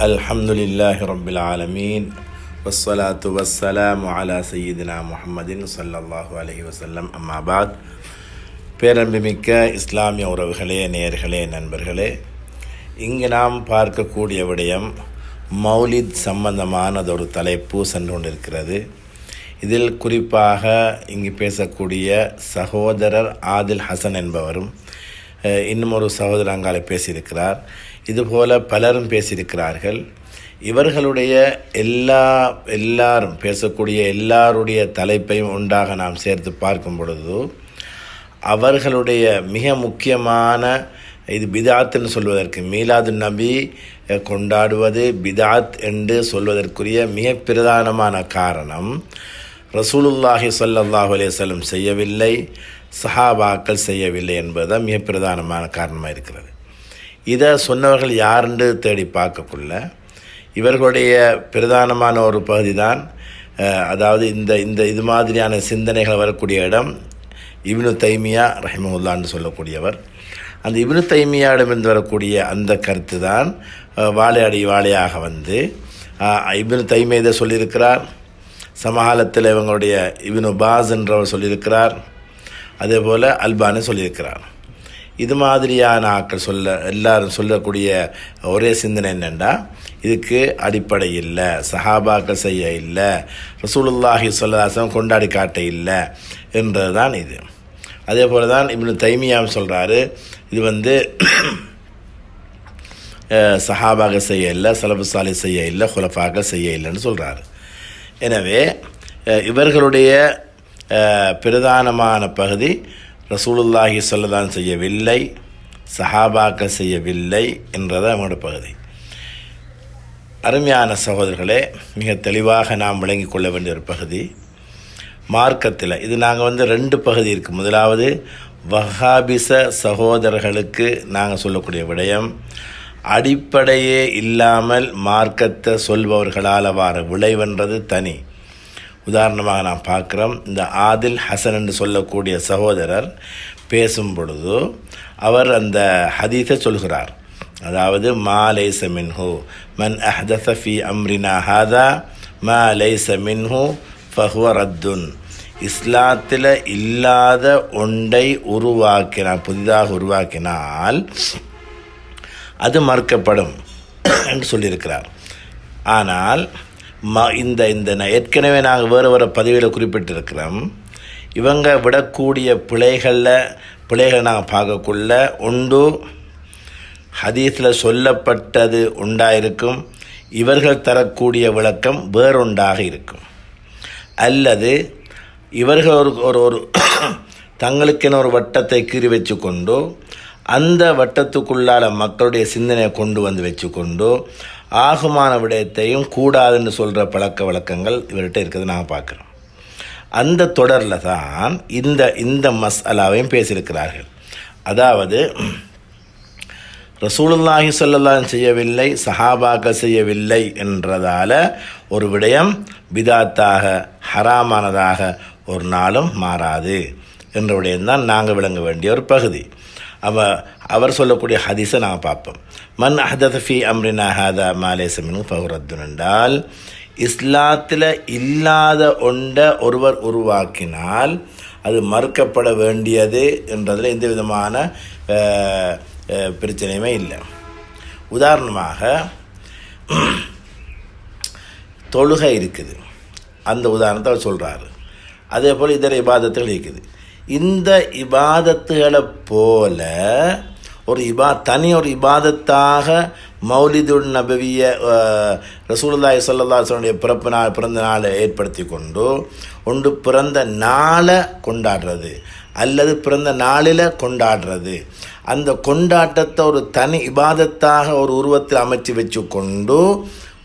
அல்ஹம்துலில்லாஹி ரப்பில் ஆலமீன் வஸ்ஸலாத்து வஸ்ஸலாமு அலா சய்யிதினா முஹம்மதின் ஸல்லல்லாஹு அலைஹி வஸல்லம். அம்மா பாத். பேரன்புமிக்க இஸ்லாமிய உறவுகளே, நேயர்களே, நண்பர்களே, இங்கு நாம் பார்க்கக்கூடிய விடயம் மௌலித் சம்பந்தமானதொரு தலைப்பு சென்று கொண்டிருக்கிறது. இதில் குறிப்பாக இங்கு பேசக்கூடிய சகோதரர் ஆதில் ஹசன் என்பவரும் இன்னும் ஒரு சகோதரர் அங்காலே பேசியிருக்கிறார். இதுபோல் பலரும் பேசியிருக்கிறார்கள். இவர்களுடைய எல்லாரும் பேசக்கூடிய எல்லாருடைய தலைப்பையும் உண்டாக நாம் சேர்த்து பார்க்கும் பொழுது அவர்களுடைய மிக முக்கியமான இது பிதாத்ன்னு சொல்வதற்கு, மீலாது நபி கொண்டாடுவது பிதாத் என்று சொல்வதற்குரிய மிக பிரதானமான காரணம் ரசூலுல்லாஹி ஸல்லல்லாஹு அலைஹி வஸல்லம் செய்யவில்லை, சஹாபாக்கள் செய்யவில்லை என்பதுதான் மிக பிரதானமான காரணமாக இருக்கிறது. இதை சொன்னவர்கள் யாருன்னு தேடி பார்க்கக்குள்ள இவர்களுடைய பிரதானமான ஒரு பகுதி தான், அதாவது இந்த இது மாதிரியான சிந்தனைகள் வரக்கூடிய இடம் இப்னு தைமியா ரஹிமஹுல்லான்னு சொல்லக்கூடியவர். அந்த இப்னு தைமியாவிடமிருந்து வரக்கூடிய அந்த கருத்து தான் வாழையாக வந்து இப்னு தைமியா இதை சொல்லியிருக்கிறார். சமகாலத்தில் இவங்களுடைய இப்னு பாஸ் என்றவர் சொல்லியிருக்கிறார். அதே போல் அல்பானி சொல்லியிருக்கிறார். இது மாதிரியான ஆக்கள் எல்லாரும் சொல்லக்கூடிய ஒரே சிந்தனை என்னென்னா, இதுக்கு அடிப்படை இல்லை, சஹாபாக்கள் செய்ய இல்லை, ரசூலுல்லாஹி ஸல்லல்லாஹு அலைஹி வஸல்லம் கொண்டாடி காட்ட இல்லை என்றது தான் இது. அதே போல் தான் இப்னு தைமியாவும் சொல்கிறாரு, இது வந்து சஹாபாக செய்ய இல்லை, சலஃபு ஸாலிஹ் செய்ய இல்லை, குலஃபாக்கள் செய்ய இல்லைன்னு சொல்கிறாரு. எனவே இவர்களுடைய பிரதானமான பகுதி ரசூலுல்லாஹி ஸல்லல்லாஹு செய்யவில்லை, சஹாபாக்கள் செய்யவில்லை என்றது அவங்களோட பகுதி. அருமையான சகோதரர்களே, மிக தெளிவாக நாம் விளங்கிக் கொள்ள வேண்டிய ஒரு பகுதி மார்க்கத்தில். இது நாங்கள் ரெண்டு பகுதி இருக்குது. முதலாவது வஹாபிச சகோதரர்களுக்கு நாங்கள் சொல்லக்கூடிய விடயம், அடிப்படையே இல்லாமல் மார்க்கத்தை சொல்பவர்களால் வார விளைவென்றது தனி. உதாரணமாக நாம் பார்க்குறோம், இந்த ஆதில் ஹசன் என்று சொல்லக்கூடிய சகோதரர் பேசும் பொழுது அவர் அந்த ஹதீஸை சொல்கிறார். அதாவது மா லைஸ மின்ஹு மன் அஹ்தஸ ஃபீ அம்ரினா ஹாதா மா லைஸ மின்ஹு ஃபஹுவ ரத்துன். இஸ்லாத்தில் இல்லாத ஒன்றை புதிதாக உருவாக்கினால் அது மறுக்கப்படும் என்று சொல்லியிருக்கிறார். ஆனால் இந்த ஏற்கனவே நாங்கள் வேறு பதிவில் குறிப்பிட்டிருக்கிறோம், இவங்க விடக்கூடிய பிழைகளை நாங்கள் பார்க்கக்குள்ள உண்டு ஹதீஸில் சொல்லப்பட்டது உண்டாயிருக்கும், இவர்கள் தரக்கூடிய விளக்கம் வேறொன்றாக இருக்கும். அல்லது இவர்கள் ஒரு தங்களுக்கென ஒரு வட்டத்தை கீறி வச்சு கொண்டு அந்த வட்டத்துக்குள்ளால் மக்களுடைய சிந்தனையை கொண்டு வந்து வச்சுக்கொண்டு ஆகுமான விடயத்தையும் கூடாதுன்னு சொல்கிற பழக்க வழக்கங்கள் இவர்கிட்ட இருக்கிறது நாங்கள் பார்க்குறோம். அந்த தொடரில் தான் இந்த மஸ்அலாவையும் பேசியிருக்கிறார்கள். அதாவது ரசூலுல்லாஹி ஸல்லல்லாஹு செய்யவில்லை, சஹாபாக்கள் செய்யவில்லை என்றதால் ஒரு விடயம் பிதாத்தாக ஹராமானதாக ஒரு நாளும் மாறாது என்ற விடயம்தான் நாங்கள் விளங்க வேண்டிய ஒரு பகுதி. அவர் சொல்லக்கூடிய ஹதீஸை நாங்கள் பார்ப்போம். மன் அஹ்தஸ ஃபீ அம்ரினா ஹாதா மா லைஸ மின்ஹு ஃபஹுவ ரத்துன் என்றால், இஸ்லாத்தில் இல்லாத ஒன்றை ஒருவர் உருவாக்கினால் அது மறுக்கப்பட வேண்டியது என்றதில் எந்த விதமான பிரச்சனையுமே இல்லை. உதாரணமாக தொழுகை இருக்குது, அந்த உதாரணத்தை அவர் சொல்கிறாரு. அதே போல் இதர இபாதத்துகள் இருக்குது. இந்த இபாதத்துகளை போல தனி ஒரு இபாதத்தாக மௌலிதுன் நபவிய ரசூலுல்லாஹி ஸல்லல்லாஹு அலைஹி வஸல்லம் பிறந்த நாளை ஏற்படுத்தி கொண்டு பிறந்த நாளை கொண்டாடுறது அல்லது பிறந்த நாளில் கொண்டாடுறது, அந்த கொண்டாட்டத்தை ஒரு தனி இபாதத்தாக ஒரு உருவத்தில் அமைச்சு வச்சு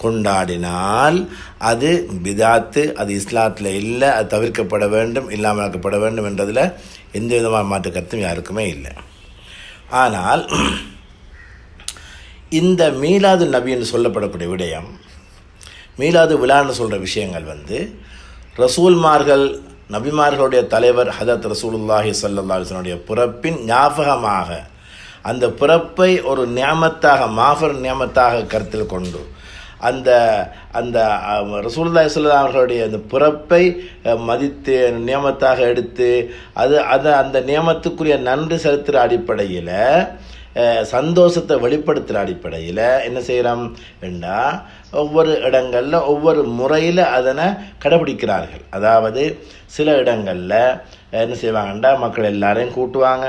கொண்டாடினால் அது பிதாத்து, அது இஸ்லாத்தில் இல்லை, அது தவிர்க்கப்பட வேண்டும், இல்லாமலாக்கப்பட வேண்டும் என்றதில் எந்த விதமான மாற்று கருத்தும் யாருக்குமே இல்லை. ஆனால் இந்த மீலாது நபி என்று சொல்லப்படக்கூடிய விடயம், மீலாது விழான்னு சொல்கிற விஷயங்கள் ரசூல்மார்கள், நபிமார்களுடைய தலைவர் ஹதரத் ரசூலுல்லாஹி ஸல்லல்லாஹு அலைஹி வஸல்லம் பிறப்பின் ஞாபகமாக அந்த பிறப்பை ஒரு நியமத்தாக மாஃபர் நியமத்தாக கருத்தில் கொண்டு அந்த அந்த ரசூலுல்லாஹி ஸல்லல்லாஹு அலைஹி அவர்களுடைய அந்த பிறப்பை மதித்து நியமத்தாக எடுத்து அந்த நியமத்துக்குரிய நன்றி செலுத்துகிற அடிப்படையில் சந்தோஷத்தை வெளிப்படுத்துகிற அடிப்படையில் என்ன செய்கிறோம் என்றால் ஒவ்வொரு இடங்களில் ஒவ்வொரு முறையில் அதனை கடைபிடிக்கிறார்கள். அதாவது சில இடங்களில் என்ன செய்வாங்கண்டா மக்கள் எல்லாரையும் கூட்டுவாங்க,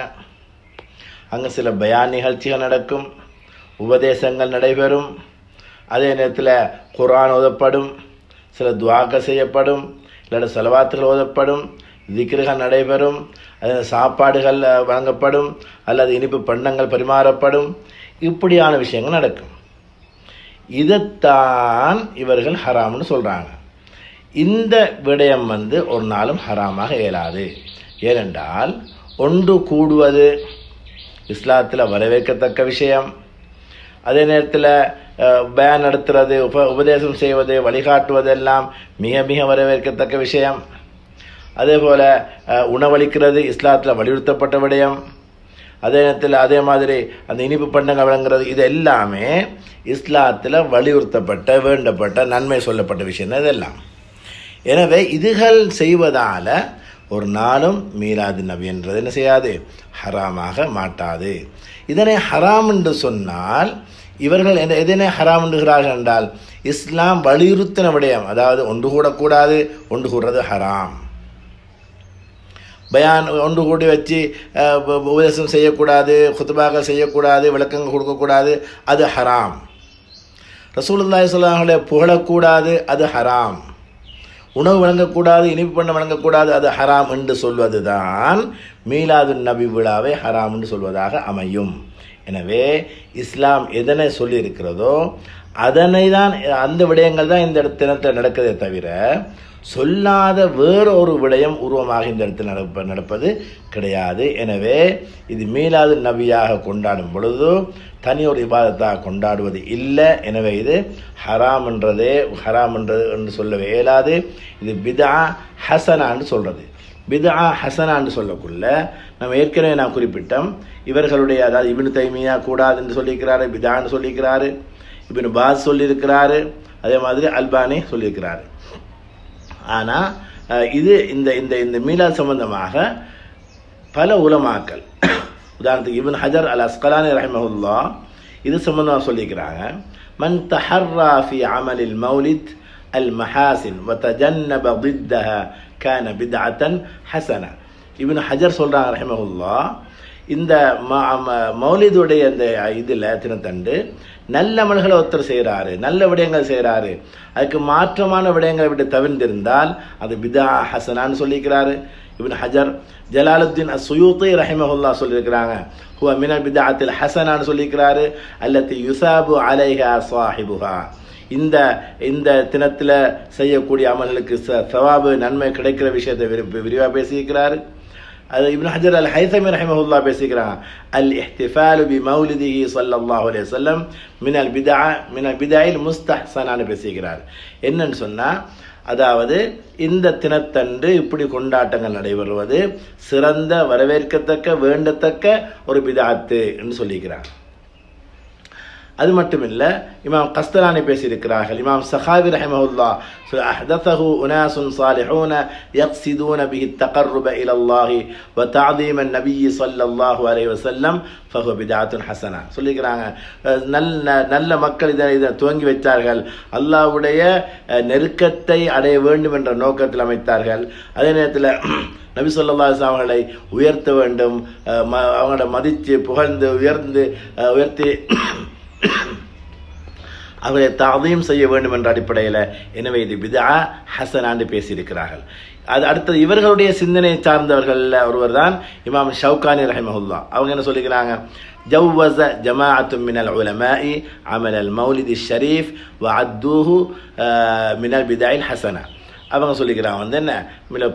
அங்கே சில பயான் நிகழ்ச்சிகள் நடக்கும், உபதேசங்கள் நடைபெறும், அதே நேரத்தில் குர்ஆன் ஓதப்படும், சில துஆக்கள் செய்யப்படும், இல்லாட்ட ஸலவாத்துகள் ஓதப்படும், திக்ருகள் நடைபெறும், அதில் சாப்பாடுகள் வழங்கப்படும் அல்லது இனிப்பு பண்டங்கள் பரிமாறப்படும். இப்படியான விஷயங்கள் நடக்கும். இதைத்தான் இவர்கள் ஹராம்னு சொல்கிறாங்க. இந்த விடயம் ஒரு நாளும் ஹராமாக இயலாது. ஏனென்றால் ஒன்று கூடுவது இஸ்லாத்தில் வரவேற்கத்தக்க விஷயம். அதே நேரத்தில் பயான் நடத்துறது, உபதேசம் செய்வது, வழிகாட்டுவதெல்லாம் மிக மிக வரவேற்கத்தக்க விஷயம். அதே போல் உணவளிக்கிறது இஸ்லாத்தில் வலியுறுத்தப்பட்ட விடயம். அதே நேரத்தில் அதே மாதிரி அந்த இனிப்பு பண்டங்கள் வழங்குறது, இது எல்லாமே இஸ்லாத்தில் வலியுறுத்தப்பட்ட வேண்டப்பட்ட நன்மை சொல்லப்பட்ட விஷயம் இதெல்லாம். எனவே இதுகள் செய்வதால் ஒரு நாளும் மீலாது நபி என்றது என்ன செய்யாது, ஹராமாக மாட்டாது. இதனை ஹராம் என்று சொன்னால் இவர்கள் எதனை ஹராம் என்றுகிறார்கள் என்றால் இஸ்லாம் வலியுறுத்தின விடயம், அதாவது ஒன்று கூடக்கூடாது, ஒன்று கூடுறது ஹராம். பயான் ஒன்று கூடி வச்சு உபதேசம் செய்யக்கூடாது, குத்பாக செய்யக்கூடாது, விளக்கங்கள் கொடுக்கக்கூடாது, அது ஹராம். ரசூலுல்லாஹி ஸல்லல்லாஹு அலைஹி வஸல்லம் புகழக்கூடாது, அது ஹராம். உணவு வழங்கக்கூடாது, இனிப்பு பண்ண வழங்கக்கூடாது, அது ஹராம் என்று சொல்வது தான் மீலாது நபி விழாவை ஹராம் என்று சொல்வதாக அமையும். எனவே இஸ்லாம் எதனை சொல்லியிருக்கிறதோ அதனை தான், அந்த விடயங்கள் தான் இந்த தினத்தில் நடக்கிறதே தவிர சொல்லாத வேறு ஒரு விடயம் உருவமாக இந்த இடத்தில் நடப்பது கிடையாது. எனவே இது மீலாது நபியாக கொண்டாடும் பொழுது தனி ஒரு இபாதத்தாக கொண்டாடுவது இல்லை. எனவே இது ஹராம் என்றது என்று சொல்லவே இயலாது. இது பிதா ஹசனான்னு சொல்கிறது. பிதா ஹசனான்னு சொல்லக்குள்ள நம்ம ஏற்கனவே நான் குறிப்பிட்டோம், இவர்களுடைய அதாவது இப்னு தைமியா கூடாது என்று சொல்லியிருக்கிறாரு, பிதான்னு சொல்லியிருக்கிறாரு, இப்னு பாஸ் சொல்லியிருக்கிறாரு, அதே மாதிரி அல்பானி சொல்லியிருக்கிறாரு. ஆனால் இது இந்த இந்த இந்த மீலாத் சம்பந்தமாக பல உலமாக்கள், உதாரணத்துக்கு இப்னு ஹஜர் அல் அஸ்கலானி ரஹிமஹுல்லாஹ் இது சம்பந்தமாக சொல்லியிருக்கிறாங்க. மன் தஹர்ரா ஃபி அமலில் மௌலித் அல் மஹாசின் வ தஜன்னப ضدها கான பித்அத்தன் ஹஸனா. இப்னு ஹஜர் சொல்கிறாங்க ரஹிமஹுல்லாஹ், இந்த மௌலிதுடைய இந்த இதில் தினத்தண்டு நல்ல அமல்களை ஒருத்தர் செய்கிறாரு, நல்ல விடயங்கள் செய்கிறாரு, அதுக்கு மாற்றமான விடயங்களை விட்டு தவிர்ந்திருந்தால் அது பிதா ஹசனான்னு சொல்லியிருக்கிறாரு இப்னு ஹஜர். ஜலாலுத்தீன் அஸ்ஸுயூத்தி ரஹிமஹுல்லாஹ் சொல்லியிருக்கிறாங்க ஹுவ மினல் பித்அத்தில் ஹசனான்னு சொல்லியிருக்கிறாரு அல்லத்தி யுசாபு அலைஹா ஸாஹிபுஹா. இந்த இந்த தினத்தில் செய்யக்கூடிய அமல்களுக்கு சவாபு நன்மை கிடைக்கிற விஷயத்தை விரிவாக பேசியிருக்கிறாரு. அது இப்னு ஹஜர் அல் ஹைஸமி ரஹிமஹுல்லாஹ் பேசிக்கிறாங்க, அல் இஹ்திஃபாலு பி மௌலிதிஹி ஸல்லல்லாஹு அலைஹி வஸல்லம் மினல் பிதஅல் முஸ்தஹ்ஸனான்னு பேசிக்கிறார். என்னன்னு சொன்னால், அதாவது இந்த தினத்தன்று இப்படி கொண்டாட்டங்கள் நடைபெறுவது சிறந்த வரவேற்கத்தக்க வேண்டத்தக்க ஒரு பிதஅத்து என்று சொல்லிக்கிறார். அது மட்டுமில்லை, இமாம் கஸ்தலானி பேசியிருக்கிறார்கள். இமாம் சஹாவி ரஹிமஹுல்லாஹ் அஹ்தஸஹு உனாசுன் ஸாலிஹூன யக்ஸிதூன பிஹி தகர்ருப இலல்லாஹி வ தஅதீம நபி ஸல்லல்லாஹு அலைஹி வஸல்லம் ஃபஹுவ பித்அத்துன் ஹஸனா சொல்லிக்கிறாங்க. நல்ல மக்கள் இதை துவங்கி வைத்தார்கள், அல்லாஹ்வுடைய நெருக்கத்தை அடைய வேண்டும் என்ற நோக்கத்தில் அமைத்தார்கள். அதே நேரத்தில் நபி ஸல்லல்லாஹு அலைஹி வஸல்லம் அவர்களை உயர்த்த வேண்டும், அவங்களோட மதித்து புகழ்ந்து உயர்த்தி அவரை தாதீம் செய்ய வேண்டும் என்ற அடிப்படையில். எனவே இது பிதா ஹசனான்னு பேசியிருக்கிறார்கள். அது அடுத்தது இவர்களுடைய சிந்தனை சார்ந்தவர்கள் ஒருவர் தான் இமாம் ஷவுகானி ரஹிமஹுல்லாஹ். அவங்க என்ன சொல்லிக்கிறாங்க, ஜவ்வஸ ஜமாஅத்தும் மினல் உலமாஇ அமலல் மௌலிதி ஷரீஃப் வ அத்தூஹு மினல் பிதாயில் ஹசனா. அவங்க சொல்லிக்கிறாங்க என்ன,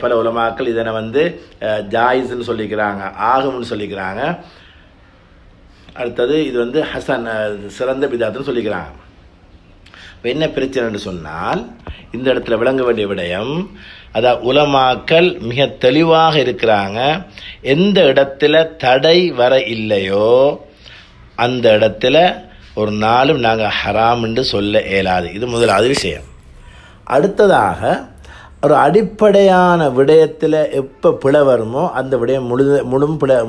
பல உலமாக்கள் இதனை ஜாயிஸ்ன்னு சொல்லிக்கிறாங்க, ஆகும்னு சொல்லிக்கிறாங்க. அடுத்தது இது ஹசன் சிறந்த பிதாத்துன்னு சொல்லிக்கிறாங்க. இப்போ என்ன பிரச்சனைன்னு சொன்னால், இந்த இடத்துல விளங்க வேண்டிய விடயம், அதாவது உலமாக்கள் மிக தெளிவாக இருக்கிறாங்க. எந்த இடத்துல தடை வர இல்லையோ அந்த இடத்துல ஒரு நாளும் நாங்கள் ஹராம் என்று சொல்ல இயலாது. இது முதலாவது விஷயம். அடுத்ததாக ஒரு அடிப்படையான விடயத்தில் எப்போ பிழை வருமோ அந்த விடயம்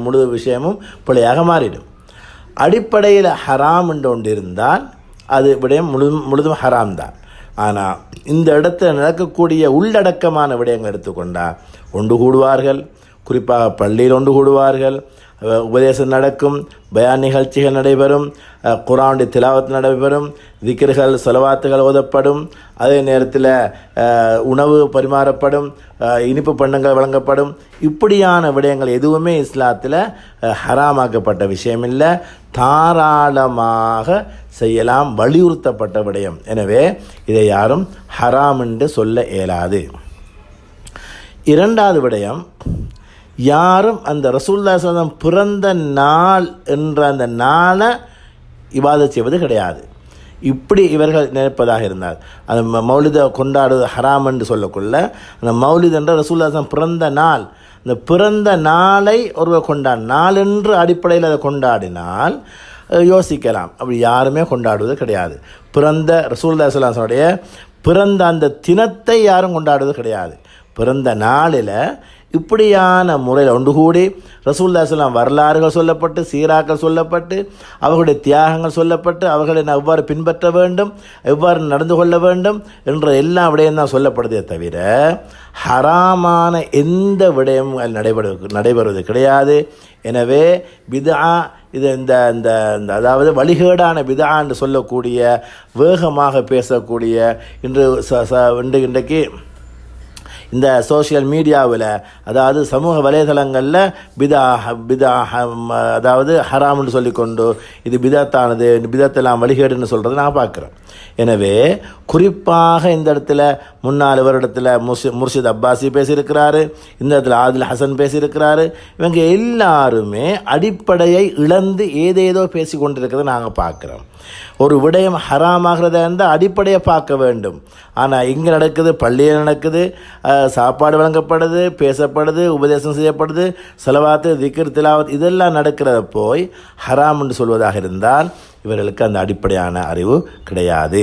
முழு விஷயமும் பிழையாக மாறிடும். அடிப்படையில் ஹராம் என்று ஒன்று இருந்தால் அது விடயம் முழுதும் ஹராம் தான். ஆனால் இந்த இடத்துல நடக்கக்கூடிய உள்ளடக்கமான விடயங்கள் எடுத்துக்கொண்டால் ஒன்று கூடுவார்கள், குறிப்பாக பள்ளியில் ஒன்று கூடுவார்கள், உபதேசம் நடக்கும், பயான் நிகழ்ச்சிகள் நடைபெறும், குர்ஆனுடைய திலாவத் நடைபெறும், திக்ர்கள் ஸலவாத்துகள் ஓதப்படும், அதே நேரத்தில் உணவு பரிமாறப்படும், இனிப்பு பண்டங்கள் வழங்கப்படும். இப்படியான விடயங்கள் எதுவுமே இஸ்லாத்தில் ஹராமாக்கப்பட்ட விஷயம் இல்லை, தாராளமாக செய்யலாம், வலியுறுத்தப்பட்ட விடயம். எனவே இதை யாரும் ஹராம் என்று சொல்ல இயலாது. இரண்டாவது விடயம், யாரும் அந்த ரசூலுல்லாஹி ஸல்லல்லாஹு அலைஹி வஸல்லம் பிறந்த நாள் என்ற அந்த நாளை இபாதத் செய்வது கிடையாது. இப்படி இவர்கள் நினைப்பதாக இருந்தால் அந்த மௌலிதை கொண்டாடுவது ஹராம் என்று சொல்லக்குள்ள அந்த மௌலித் என்ற ரசூலுல்லாஹி ஸல்லல்லாஹு அலைஹி வஸல்லம் பிறந்த நாள், இந்த பிறந்த நாளை ஒருவர் நாள் என்று அடிப்படையில் அதை கொண்டாடினால் யோசிக்கலாம். அப்படி யாருமே கொண்டாடுவது கிடையாது. பிறந்த ரசூலுல்லாஹி ஸல்லல்லாஹு அலைஹி வஸல்லம் பிறந்த அந்த தினத்தை யாரும் கொண்டாடுவது கிடையாது. பிறந்த நாளில் இப்படியான முறையில் ஒன்று கூடி ரசூலுல்லாஹி ஸல்லல்லாஹு அலைஹி வஸல்லம் வரலாறுகள் சொல்லப்பட்டு, சீராக்கள் சொல்லப்பட்டு, அவர்களுடைய தியாகங்கள் சொல்லப்பட்டு, அவர்களை எவ்வாறு பின்பற்ற வேண்டும், எவ்வாறு நடந்து கொள்ள வேண்டும் என்ற எல்லா விடயம் தான் சொல்லப்படுதே தவிர ஹராமான எந்த விடயமும் நடைபெறுவது கிடையாது. எனவே பித்ஆ இது இந்த அதாவது வழிகேடான பித்ஆ என்று சொல்லக்கூடிய, வேகமாக பேசக்கூடிய இன்றைக்கு இந்த சோஷியல் மீடியாவில், அதாவது சமூக வலைதளங்களில் பிதா அதாவது ஹராம்னு சொல்லிக்கொண்டு இது பிதத்தானது, பிதத்தெல்லாம் வழிகேடுன்னு சொல்கிறது நான் பார்க்குறேன். எனவே குறிப்பாக இந்த இடத்துல முன்னாள் வருடத்தில் முர்ஷித் அப்பாசி பேசியிருக்கிறாரு, இந்த இடத்துல ஆதில் ஹசன் பேசியிருக்கிறாரு. இவங்க எல்லாருமே அடிப்படையை இழந்து ஏதேதோ பேசி கொண்டிருக்கிறத நாங்கள் பார்க்குறோம். ஒரு விடயம் ஹராமாகிறதா இருந்தால் அடிப்படையை பார்க்க வேண்டும். ஆனால் இங்கே நடக்குது, பள்ளியில் நடக்குது, சாப்பாடு வழங்கப்படுது, பேசப்படுது, உபதேசம் செய்யப்படுது, ஸலவாத்து, திக்ர், திலாவத் இதெல்லாம் நடக்கிறத போய் ஹராம் என்று சொல்வதாக இருந்தால் இவர்களுக்கு அந்த அடிப்படையான அறிவு கிடையாது.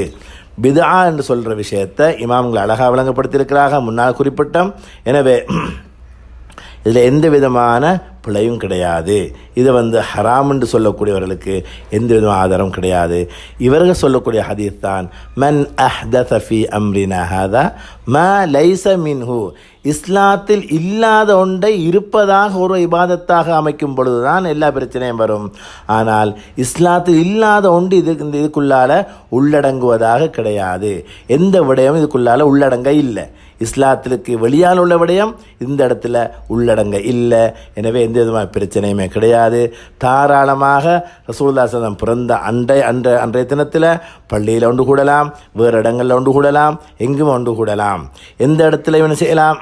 பித்ஆ என்று சொல்கிற விஷயத்தை இமாம்கள் அழகாக விளங்கப்படுத்தியிருக்கிறாங்க, முன்னால் குறிப்பிட்டோம். எனவே இதில் எந்த விதமான பிழையும் கிடையாது. இதை ஹராம் என்று சொல்லக்கூடியவர்களுக்கு எந்த விதமான ஆதாரம் கிடையாது. இவர்கள் சொல்லக்கூடிய ஹதீஸ் தான் மன் அஹ்தஸ ஃபீ அம்ரினா ஹாதா மா லைஸ மின்ஹு, இஸ்லாத்தில் இல்லாத ஒன்றை இருப்பதாக ஒரு இபாதத்தாக அமைக்கும் பொழுது தான் எல்லா பிரச்சனையும் வரும். ஆனால் இஸ்லாத்தில் இல்லாத ஒன்று இதுக்குள்ளால உள்ளடங்குவதாக கிடையாது. எந்த விடயமும் இதுக்குள்ளால உள்ளடங்க இல்லை. இஸ்லாத்திற்கு வெளியால் உள்ள விடயம் இந்த இடத்துல உள்ளடங்க இல்லை. எனவே எந்த விதமான பிரச்சனையுமே கிடையாது. தாராளமாக ரசூலுல்லாஹி ஸல்லல்லாஹு அலைஹி வஸல்லம் பிறந்த அன்றைய தினத்தில் பள்ளியில் ஒன்று கூடலாம், வேறு இடங்களில் ஒன்று கூடலாம், எங்கும் ஒன்று கூடலாம். எந்த இடத்துல என்ன செய்யலாம்,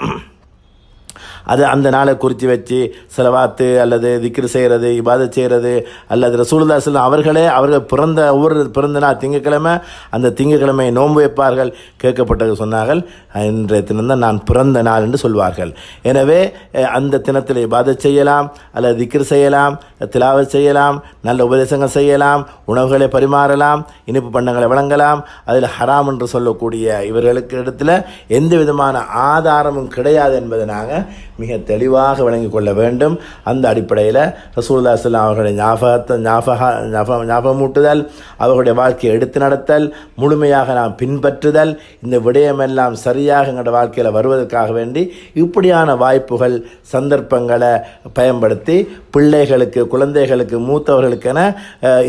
அது அந்த நாளை குறித்து வச்சு ஸலவாத்து அல்லது திக்ர் செய்கிறது, இபாதத் செய்கிறது, அல்லது ரசூலுல்லாஹி ஸல்லல்லாஹு அலைஹி வஸல்லம் அவர்கள் ஒவ்வொரு பிறந்த நாள் திங்கக்கிழமை, அந்த திங்கக்கிழமை நோன்பு வைப்பார்கள். கேட்கப்பட்டது சொன்னார்கள், இன்றைய தினம்தான் நான் பிறந்த நாள் என்று சொல்வார்கள். எனவே அந்த தினத்தில் இபாதத் செய்யலாம், அல்லது திக்ர் செய்யலாம், திலாவத் செய்யலாம், நல்ல உபதேசங்கள் செய்யலாம், உணவுகளை பரிமாறலாம், இனிப்பு பண்டங்களை வழங்கலாம். அதில் ஹராம் என்று சொல்லக்கூடிய இவர்களுக்கு இடத்துல எந்த விதமான ஆதாரமும் கிடையாது என்பதை நாங்கள் மிக தெளிவாக விளங்கிக் கொள்ள வேண்டும். அந்த அடிப்படையில் ரசூலுல்லாஹி ஸல்லல்லாஹு அலைஹி வஸல்லம் அவர்களுடைய ஞாபகமூட்டுதல், அவர்களுடைய வாழ்க்கையை எடுத்து நடத்தல், முழுமையாக நாம் பின்பற்றுதல், இந்த விடயமெல்லாம் சரியாக எங்களோட வாழ்க்கையில் வருவதற்காக வேண்டி இப்படியான வாய்ப்புகள், சந்தர்ப்பங்களை பயன்படுத்தி பிள்ளைகளுக்கு, குழந்தைகளுக்கு, மூத்தவர்களுக்கென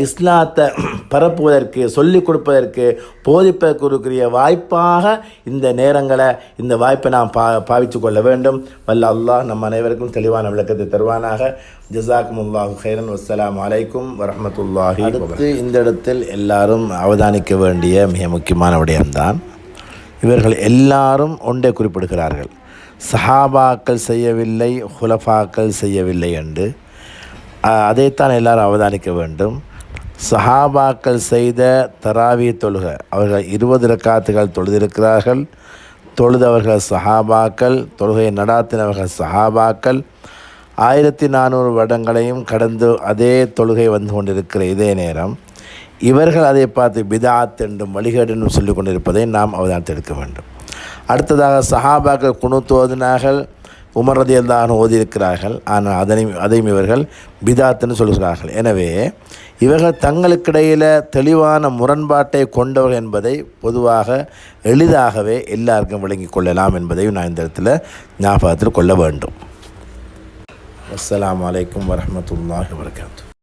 இஸ்லாத்தை பரப்புவதற்கு, சொல்லிக் கொடுப்பதற்கு, போதிப்பதற்குரிய வாய்ப்பாக இந்த நேரங்களை, இந்த வாய்ப்பை நாம் பாவித்து கொள்ள வேண்டும். வல்ல அல்லாஹ் நம் அனைவருக்கும் தெளிவான விளக்கத்தை தருவானாக. ஜஸாக்குமுல்லாஹு கைரன். வஸ்ஸலாமு அலைக்கும் வரஹ்மத்துல்லாஹி வபரகாத்துஹு. இந்த இடத்தில் எல்லாரும் அவதானிக்க வேண்டிய மிக முக்கியமான விடயம்தான், இவர்கள் எல்லாரும் ஒன்றே குறிப்பிடுகிறார்கள், சஹாபாக்கள் செய்யவில்லை, ஹுலஃபாக்கள் செய்யவில்லை என்று. அதைத்தான் எல்லாரும் அவதானிக்க வேண்டும். சஹாபாக்கள் செய்த தராவி தொழுகை, அவர்கள் 20 ரக்காத்துகள் தொழுதிருக்கிறார்கள். தொழுதவர்கள் சஹாபாக்கள், தொழுகையை நடாத்தினவர்கள் சஹாபாக்கள். 1400 வருடங்களையும் கடந்து அதே தொழுகை வந்து கொண்டிருக்கிற இதே நேரம் இவர்கள் அதை பார்த்து பிதாத் என்றும் வழிகேடு என்றும் சொல்லிக் கொண்டிருப்பதை நாம் அவதானத்தை எடுக்க வேண்டும். அடுத்ததாக சஹாபாக்கள் குனூத் ஓதினார்கள், உமர் ரலியல்லாஹு அன்ஹு ஓதியிருக்கிறார்கள். ஆனால் அதையும் இவர்கள் பிதாத்துன்னு சொல்கிறார்கள். எனவே இவர்கள் தங்களுக்கிடையில் தெளிவான முரண்பாட்டை கொண்டவர்கள் என்பதை பொதுவாக எளிதாகவே எல்லாருக்கும் விளங்கிக் கொள்ளலாம் என்பதையும் நான் இந்த இடத்துல ஞாபகத்தில் கொள்ள வேண்டும். அஸ்ஸலாமு அலைக்கும் வரஹ்மத்துல்லாஹி வபரகாத்துஹு.